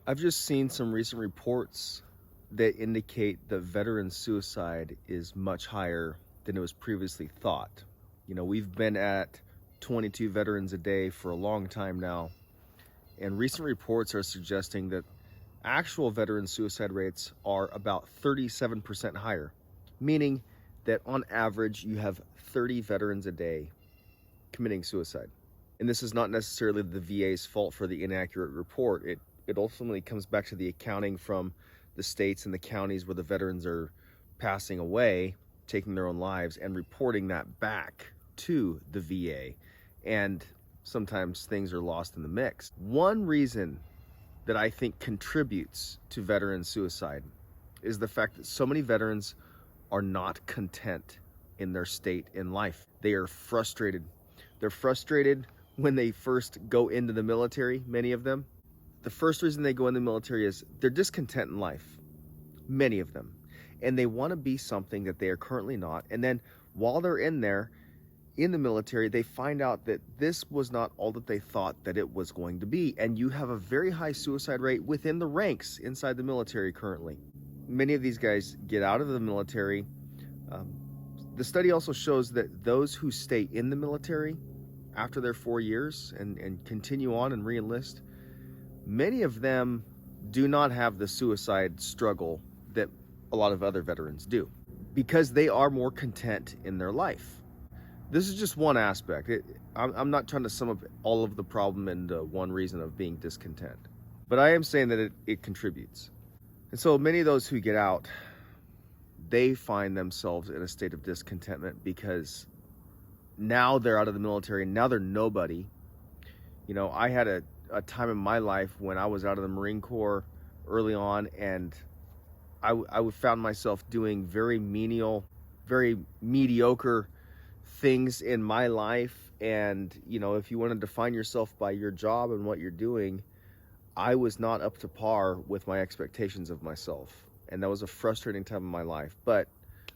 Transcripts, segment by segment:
I've just seen some recent reports that indicate that veteran suicide is much higher than it was previously thought. We've been at 22 veterans a day for a long time now, and recent reports are suggesting that actual veteran suicide rates are about 37% higher, meaning that on average you have 30 veterans a day committing suicide. And this is not necessarily the VA's fault for the inaccurate report. It ultimately comes back to the accounting from the states and the counties where the veterans are passing away, taking their own lives, and reporting that back to the VA. And sometimes things are lost in the mix. One reason that I think contributes to veteran suicide is the fact that so many veterans are not content in their state in life. They are frustrated. They're frustrated when they first go into the military, many of them. The first reason they go in the military is they're discontent in life, many of them. And they want to be something that they are currently not. And then while they're in there, in the military, they find out that this was not all that they thought that it was going to be. And you have a very high suicide rate within the ranks inside the military currently. Many of these guys get out of the military. The study also shows that those who stay in the military after their 4 years and continue on and re-enlist, many of them do not have the suicide struggle that a lot of other veterans do because they are more content in their life. This is just one aspect. I'm not trying to sum up all of the problem into one reason of being discontent, but I am saying that it contributes. And so many of those who get out, they find themselves in a state of discontentment because now they're out of the military and now they're nobody. I had a time in my life when I was out of the Marine Corps early on, and I found myself doing very menial, very mediocre things in my life. And if you want to define yourself by your job and what you're doing, I was not up to par with my expectations of myself, and that was a frustrating time in my life. But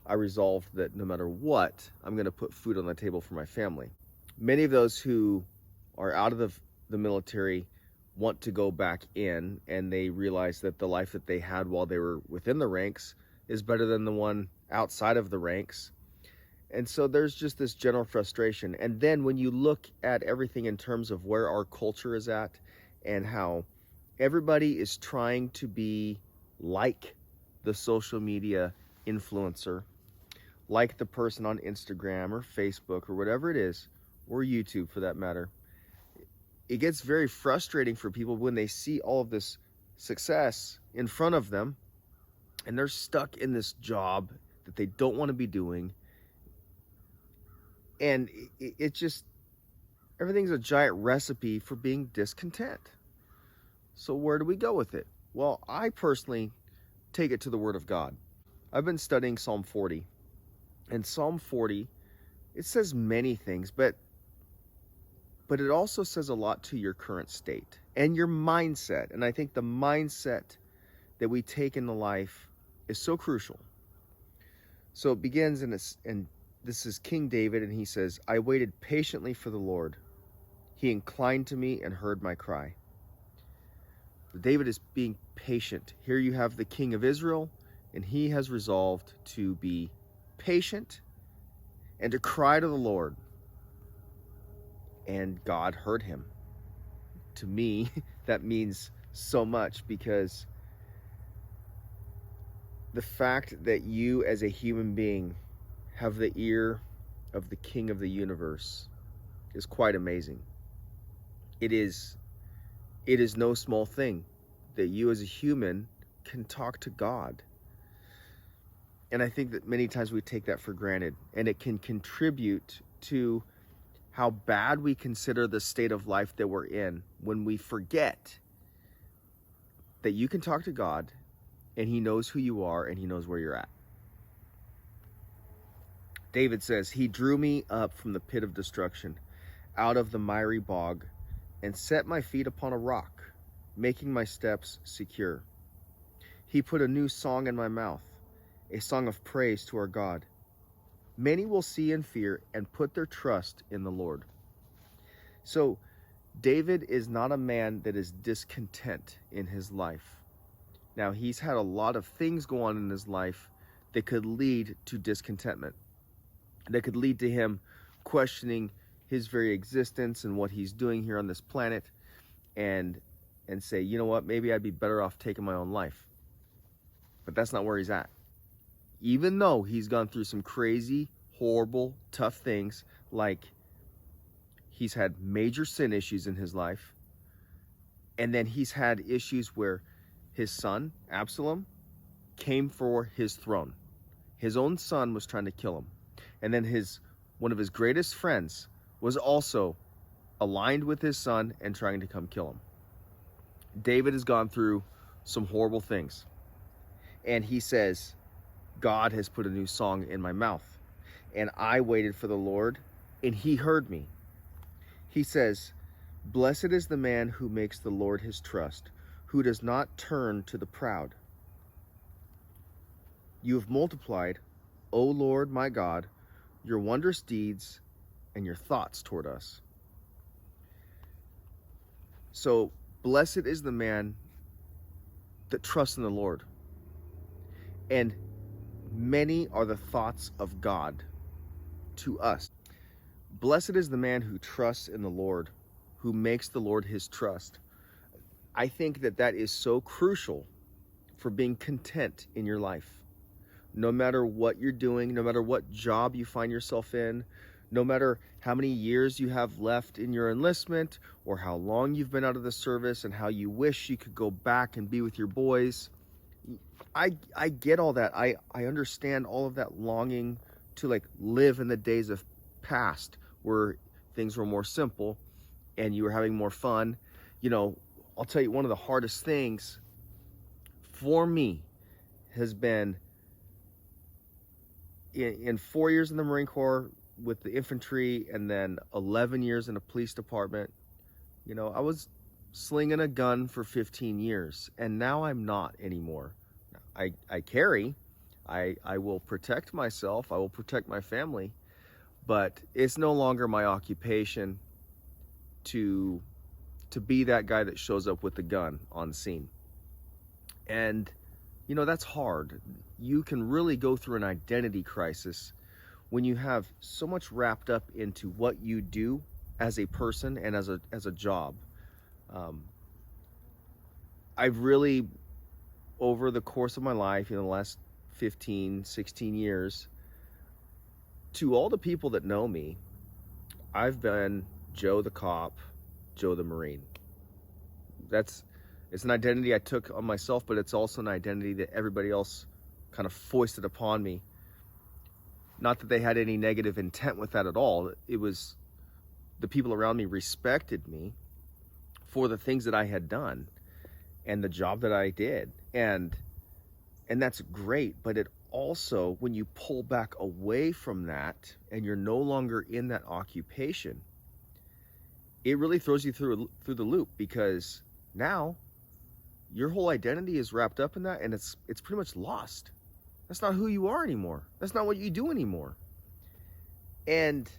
I resolved that no matter what, I'm going to put food on the table for my family. Many of those who are out of the military want to go back in, and they realize that the life that they had while they were within the ranks is better than the one outside of the ranks. And so there's just this general frustration. And then when you look at everything in terms of where our culture is at and how everybody is trying to be like the social media influencer, like the person on Instagram or Facebook or whatever it is, or YouTube for that matter, it gets very frustrating for people when they see all of this success in front of them and they're stuck in this job that they don't want to be doing. And it just, everything's a giant recipe for being discontent. So where do we go with it? Well, I personally take it to the Word of God. I've been studying Psalm 40. And Psalm 40, it says many things, but it also says a lot to your current state and your mindset. And I think the mindset that we take in the life is so crucial. So it begins, and this is King David, and he says, I waited patiently for the Lord. He inclined to me and heard my cry. David is being patient. Here you have the King of Israel, and he has resolved to be patient and to cry to the Lord. And God heard him. To me, that means so much, because the fact that you as a human being have the ear of the King of the universe is quite amazing. It is no small thing that you as a human can talk to God. And I think that many times we take that for granted, and it can contribute to how bad we consider the state of life that we're in when we forget that you can talk to God and he knows who you are and he knows where you're at. David says, he drew me up from the pit of destruction, out of the miry bog, and set my feet upon a rock, making my steps secure. He put a new song in my mouth, a song of praise to our God. Many will see and fear and put their trust in the Lord. So David is not a man that is discontent in his life. Now, he's had a lot of things go on in his life that could lead to discontentment, that could lead to him questioning his very existence and what he's doing here on this planet, and say, you know what, maybe I'd be better off taking my own life. But that's not where he's at. Even though he's gone through some crazy, horrible, tough things, like he's had major sin issues in his life, and then he's had issues where his son, Absalom, came for his throne. His own son was trying to kill him. And then one of his greatest friends was also aligned with his son and trying to come kill him. David has gone through some horrible things. And he says, God has put a new song in my mouth. And I waited for the Lord, and he heard me. He says, blessed is the man who makes the Lord his trust, who does not turn to the proud. You have multiplied, O Lord my God, your wondrous deeds and your thoughts toward us. So, blessed is the man that trusts in the Lord. And many are the thoughts of God to us. Blessed is the man who trusts in the Lord, who makes the Lord his trust. I think that is so crucial for being content in your life. No matter what you're doing, no matter what job you find yourself in, no matter how many years you have left in your enlistment, or how long you've been out of the service and how you wish you could go back and be with your boys. I get all that. I understand all of that longing to like live in the days of past where things were more simple and you were having more fun. You know, I'll tell you, one of the hardest things for me has been in 4 years in the Marine Corps with the infantry, and then 11 years in a police department. You know, I was slinging a gun for 15 years, and now I'm not anymore. I carry, I will protect myself, I will protect my family, but it's no longer my occupation to be that guy that shows up with the gun on scene. And you know, that's hard. You can really go through an identity crisis when you have so much wrapped up into what you do as a person and as a job. I've really, over the course of my life, in the last 15, 16 years, to all the people that know me, I've been Joe the cop, Joe the Marine. It's an identity I took on myself, but it's also an identity that everybody else kind of foisted upon me. Not that they had any negative intent with that at all. It was the people around me respected me for the things that I had done and the job that I did. And that's great, but it also, when you pull back away from that and you're no longer in that occupation, it really throws you through the loop, because now your whole identity is wrapped up in that, and it's pretty much lost. That's not who you are anymore. That's not what you do anymore. And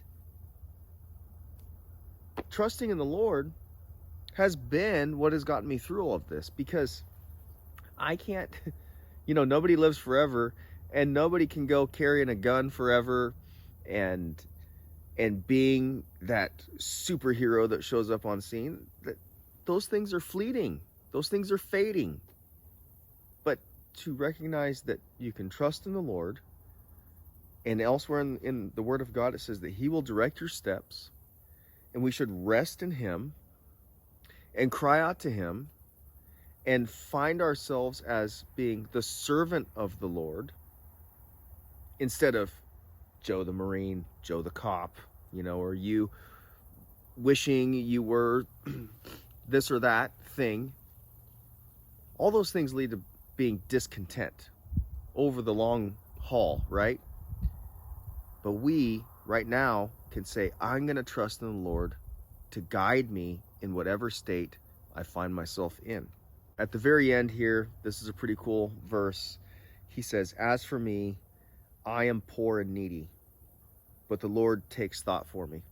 trusting in the Lord has been what has gotten me through all of this, because I can't, you know, nobody lives forever, and nobody can go carrying a gun forever and being that superhero that shows up on scene. Those things are fleeting. Those things are fading. But to recognize that you can trust in the Lord, and elsewhere in the Word of God it says that He will direct your steps, and we should rest in Him and cry out to Him and find ourselves as being the servant of the Lord instead of Joe the Marine, Joe the cop, you know, or you wishing you were this or that thing. All those things lead to being discontent over the long haul, right? But we, right now, can say, I'm going to trust in the Lord to guide me in whatever state I find myself in. At the very end here, this is a pretty cool verse. He says, as for me, I am poor and needy, but the Lord takes thought for me.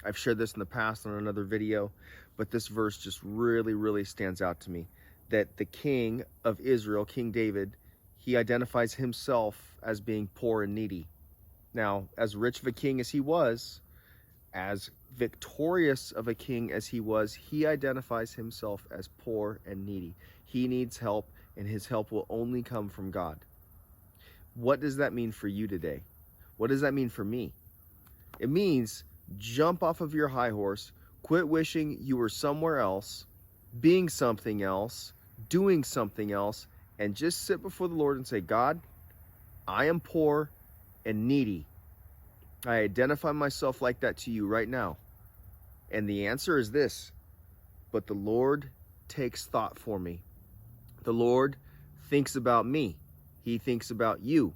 I've shared this in the past on another video, but this verse just really, really stands out to me. That the king of Israel, King David, he identifies himself as being poor and needy. Now, as rich of a king as he was, as victorious of a king as he was, he identifies himself as poor and needy. He needs help, and his help will only come from God. What does that mean for you today? What does that mean for me? It means jump off of your high horse, quit wishing you were somewhere else, being something else, doing something else, and just sit before the Lord and say, God, I am poor and needy. I identify myself like that to you right now. And the answer is this: but the Lord takes thought for me. The Lord thinks about me. He thinks about you.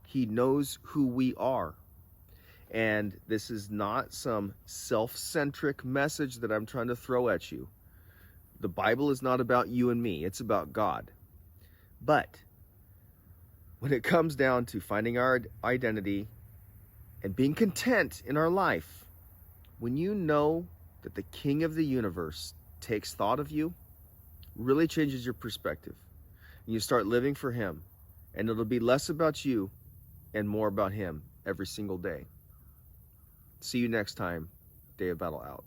He knows who we are. And this is not some self-centric message that I'm trying to throw at you. The Bible is not about you and me. It's about God. But when it comes down to finding our identity and being content in our life, when you know that the King of the universe takes thought of you, really changes your perspective. And you start living for him. And it'll be less about you and more about him every single day. See you next time. Day of Battle out.